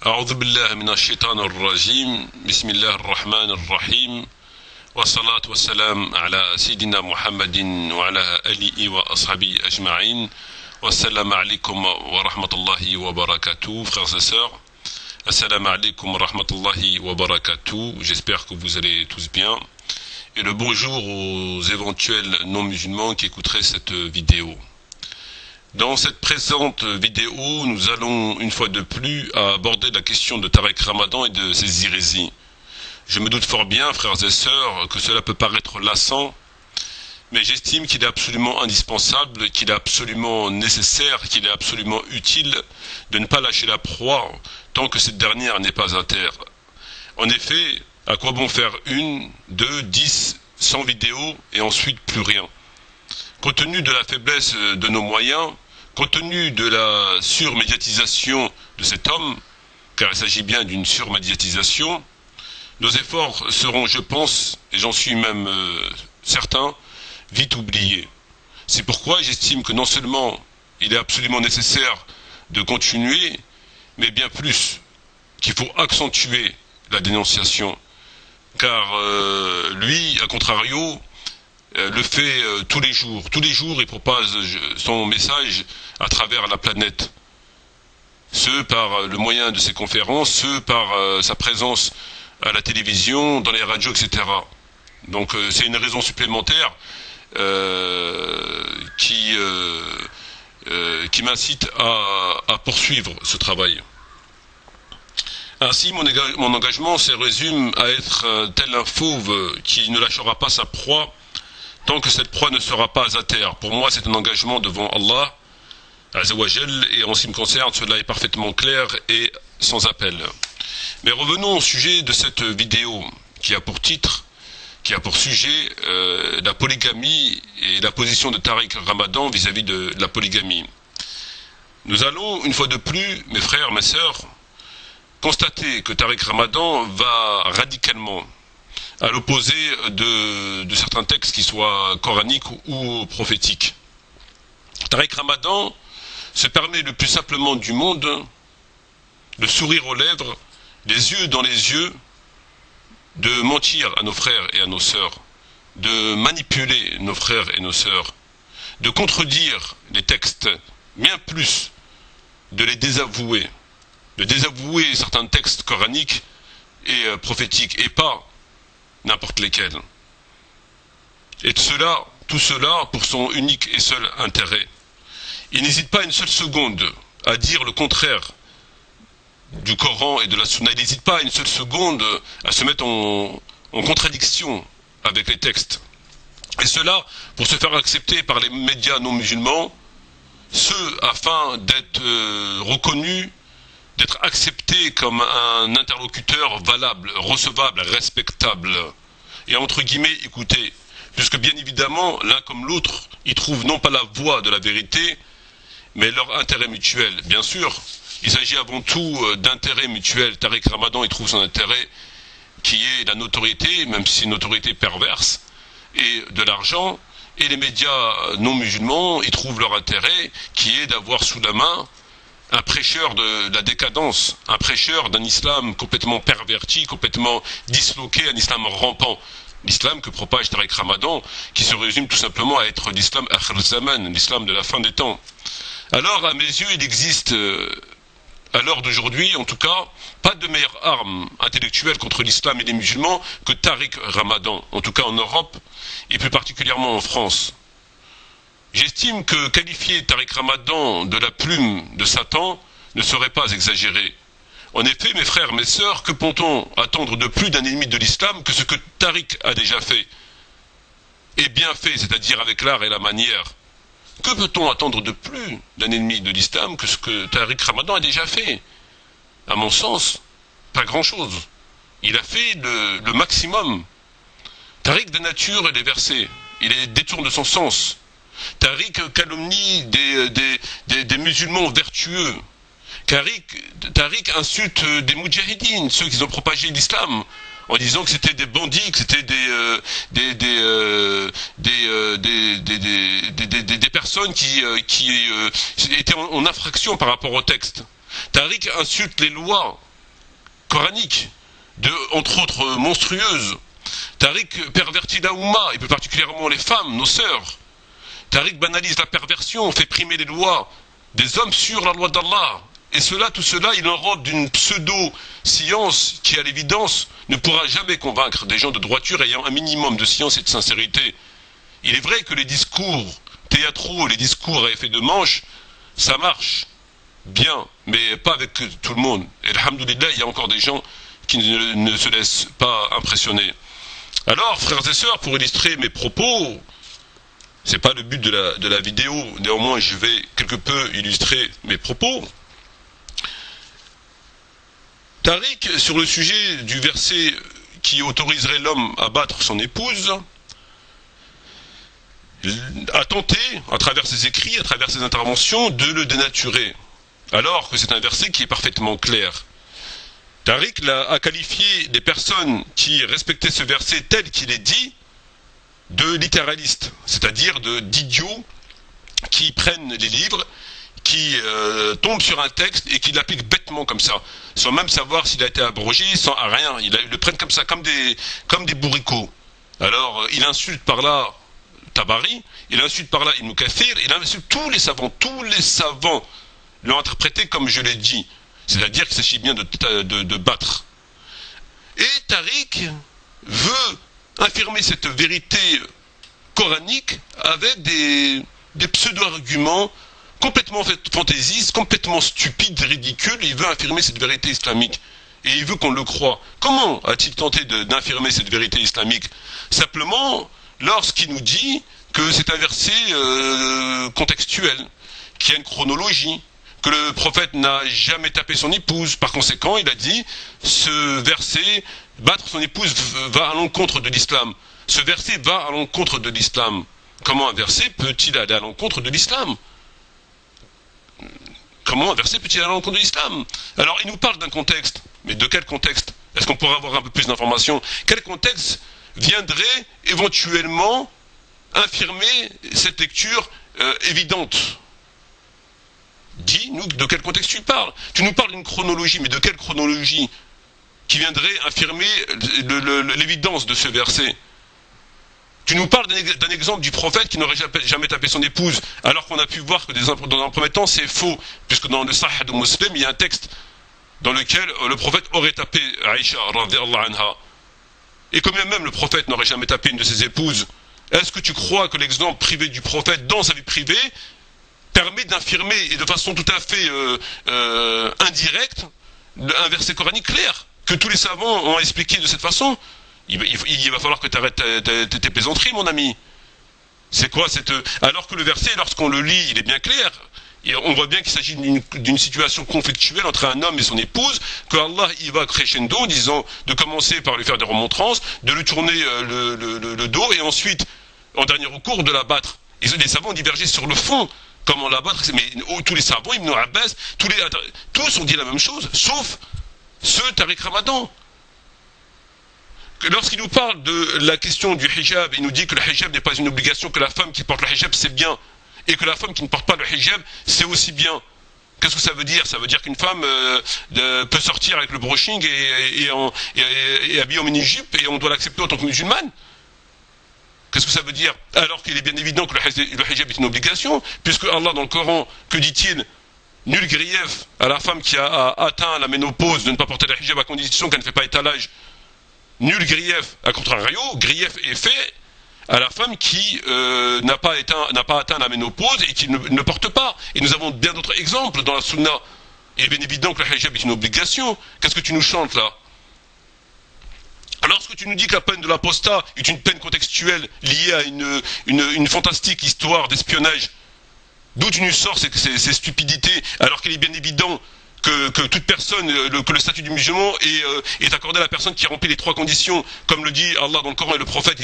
أعوذ بالله من الشيطان الرجيم بسم الله الرحمن الرحيم والصلاة والسلام على سيدنا محمد وعلى آله وأصحابه أجمعين والسلام عليكم ورحمة الله وبركاته. Frères et sœurs, assalamu alaikum wa rahmatullahi wa barakatuh. J'espère que vous allez tous bien. Et le bonjour aux éventuels non-musulmans qui écouteraient cette vidéo. Dans cette présente vidéo, nous allons une fois de plus aborder la question de Tariq Ramadan et de ses hérésies. Je me doute fort bien, frères et sœurs, que cela peut paraître lassant, mais j'estime qu'il est absolument indispensable, qu'il est absolument nécessaire, qu'il est absolument utile de ne pas lâcher la proie tant que cette dernière n'est pas à terre. En effet, à quoi bon faire 1, 2, 10, 100 vidéos et ensuite plus rien? Compte tenu de la faiblesse de nos moyens, compte tenu de la surmédiatisation de cet homme, car il s'agit bien d'une surmédiatisation, nos efforts seront, je pense, et j'en suis même certain, vite oubliés. C'est pourquoi j'estime que non seulement il est absolument nécessaire de continuer, mais bien plus, qu'il faut accentuer la dénonciation. Car lui, à contrario, le fait tous les jours. Tous les jours, il propage son message à travers la planète. Ce par le moyen de ses conférences, ce par sa présence à la télévision, dans les radios, etc. Donc c'est une raison supplémentaire qui m'incite à poursuivre ce travail. Ainsi, mon engagement se résume à être tel un fauve qui ne lâchera pas sa proie tant que cette proie ne sera pas à terre. Pour moi, c'est un engagement devant Allah, Azzawajal, et en ce qui me concerne, cela est parfaitement clair et sans appel. Mais revenons au sujet de cette vidéo qui a pour titre, qui a pour sujet la polygamie et la position de Tariq Ramadan vis-à-vis de la polygamie. Nous allons, une fois de plus, mes frères, mes sœurs, constater que Tariq Ramadan va radicalement à l'opposé de certains textes qui soient coraniques ou prophétiques. Tariq Ramadan se permet le plus simplement du monde de sourire aux lèvres, les yeux dans les yeux, de mentir à nos frères et à nos sœurs, de manipuler nos frères et nos sœurs, de contredire les textes, bien plus de les désavouer, de désavouer certains textes coraniques et prophétiques, et pas n'importe lesquels. Et tout cela pour son unique et seul intérêt. Il n'hésite pas une seule seconde à dire le contraire du Coran et de la Sunna. Il n'hésite pas une seule seconde à se mettre en contradiction avec les textes. Et cela pour se faire accepter par les médias non musulmans, afin d'être reconnu, d'être accepté comme un interlocuteur valable, recevable, respectable, et entre guillemets écouté, puisque bien évidemment, l'un comme l'autre, ils trouvent non pas la voie de la vérité, mais leur intérêt mutuel. Bien sûr, il s'agit avant tout d'intérêt mutuel. Tariq Ramadan, il trouve son intérêt qui est la notoriété, même si c'est une notoriété perverse, et de l'argent, et les médias non musulmans, ils trouvent leur intérêt qui est d'avoir sous la main un prêcheur de la décadence, un prêcheur d'un islam complètement perverti, complètement disloqué, un islam rampant. L'islam que propage Tariq Ramadan, qui se résume tout simplement à être l'islam akhir zaman, l'islam de la fin des temps. Alors, à mes yeux, il existe, à l'heure d'aujourd'hui, en tout cas, pas de meilleure arme intellectuelle contre l'islam et les musulmans que Tariq Ramadan, en tout cas en Europe, et plus particulièrement en France. J'estime que qualifier Tariq Ramadan de la plume de Satan ne serait pas exagéré. En effet, mes frères, mes sœurs, que peut-on attendre de plus d'un ennemi de l'islam que ce que Tariq a déjà fait? Et bien fait, c'est-à-dire avec l'art et la manière. Que peut-on attendre de plus d'un ennemi de l'islam que ce que Tariq Ramadan a déjà fait? À mon sens, pas grand-chose. Il a fait le maximum. Tariq de nature, il est versé. Il est détourne de son sens. Tariq calomnie des musulmans vertueux. Tariq insulte des moudjahidines, ceux qui ont propagé l'islam, en disant que c'était des bandits, que c'était des personnes qui étaient en infraction par rapport au texte. Tariq insulte les lois coraniques, entre autres monstrueuses. Tariq pervertit la Oumma, et plus particulièrement les femmes, nos sœurs. Tariq banalise la perversion, fait primer les lois des hommes sur la loi d'Allah. Et tout cela, il enrobe d'une pseudo-science qui, à l'évidence, ne pourra jamais convaincre des gens de droiture ayant un minimum de science et de sincérité. Il est vrai que les discours théâtraux, les discours à effet de manche, ça marche bien, mais pas avec tout le monde. Et alhamdoulilah, il y a encore des gens qui ne se laissent pas impressionner. Alors, frères et sœurs, pour illustrer mes propos, c'est pas le but de la vidéo, néanmoins je vais quelque peu illustrer mes propos. Tariq, sur le sujet du verset qui autoriserait l'homme à battre son épouse, a tenté, à travers ses écrits, à travers ses interventions, de le dénaturer, alors que c'est un verset qui est parfaitement clair. Tariq a qualifié des personnes qui respectaient ce verset tel qu'il est dit de littéralistes, c'est-à-dire d'idiots qui prennent les livres, qui tombent sur un texte et qui l'appliquent bêtement comme ça, sans même savoir s'il a été abrogé, sans rien. Ils le prennent comme ça, comme des bourricots. Alors, il insulte par là Tabari, il insulte par là Ibn Kathir, il insulte tous les savants l'ont interprété comme je l'ai dit, c'est-à-dire qu'il s'agit bien de battre. Et Tariq veut affirmer cette vérité coranique avec des pseudo-arguments complètement fantaisistes, complètement stupides, ridicules. Il veut affirmer cette vérité islamique et il veut qu'on le croie. Comment a-t-il tenté d'affirmer cette vérité islamique? Simplement lorsqu'il nous dit que c'est un verset contextuel, qui a une chronologie, que le prophète n'a jamais tapé son épouse. Par conséquent, il a dit, ce verset, battre son épouse va à l'encontre de l'islam. Ce verset va à l'encontre de l'islam. Comment un verset peut-il aller à l'encontre de l'islam? Comment un verset peut-il aller à l'encontre de l'islam? Alors, il nous parle d'un contexte. Mais de quel contexte? Est-ce qu'on pourrait avoir un peu plus d'informations? Quel contexte viendrait éventuellement infirmer cette lecture évidente? Dis-nous de quel contexte tu parles. Tu nous parles d'une chronologie, mais de quelle chronologie qui viendrait infirmer l'évidence de ce verset? Tu nous parles d'un exemple du prophète qui n'aurait jamais tapé son épouse, alors qu'on a pu voir que dans un premier temps c'est faux, puisque dans le Sahih de Muslim il y a un texte dans lequel le prophète aurait tapé Aïcha radhiyallahu anha. Et quand bien même le prophète n'aurait jamais tapé une de ses épouses, est-ce que tu crois que l'exemple privé du prophète dans sa vie privée permet d'infirmer, et de façon tout à fait indirecte, un verset coranique clair, que tous les savants ont expliqué de cette façon? Il va falloir que tu arrêtes tes plaisanteries, mon ami. C'est quoi cette... Alors que le verset, lorsqu'on le lit, il est bien clair. Et on voit bien qu'il s'agit d'une situation conflictuelle entre un homme et son épouse, que Allah y va crescendo, disant de commencer par lui faire des remontrances, de lui tourner le dos, et ensuite, en dernier recours, de la battre. Et les savants ont divergé sur le fond. Comment la battre? Mais tous les savants, Ibn Abbas, tous ont dit la même chose, sauf ce Tariq Ramadan. Lorsqu'il nous parle de la question du hijab, il nous dit que le hijab n'est pas une obligation, que la femme qui porte le hijab c'est bien, et que la femme qui ne porte pas le hijab c'est aussi bien. Qu'est-ce que ça veut dire? Ça veut dire qu'une femme peut sortir avec le brushing et habillée en mini-jupe, et on doit l'accepter en tant que musulmane? Qu'est-ce que ça veut dire? Alors qu'il est bien évident que le hijab est une obligation, puisque Allah dans le Coran, que dit-il? Nul grief à la femme qui a atteint la ménopause de ne pas porter le hijab à condition qu'elle ne fait pas étalage. Nul grief, à contrario, grief est fait à la femme qui n'a pas atteint la ménopause et qui ne porte pas. Et nous avons bien d'autres exemples dans la sunna. Il est bien évident que le hijab est une obligation. Qu'est-ce que tu nous chantes là? Alors, lorsque tu nous dis que la peine de l'apostat est une peine contextuelle liée à une fantastique histoire d'espionnage, d'où tu nous sors ces stupidités, alors qu'il est bien évident que toute personne, que le statut du musulman est accordé à la personne qui remplit les trois conditions, comme le dit Allah dans le Coran et le prophète,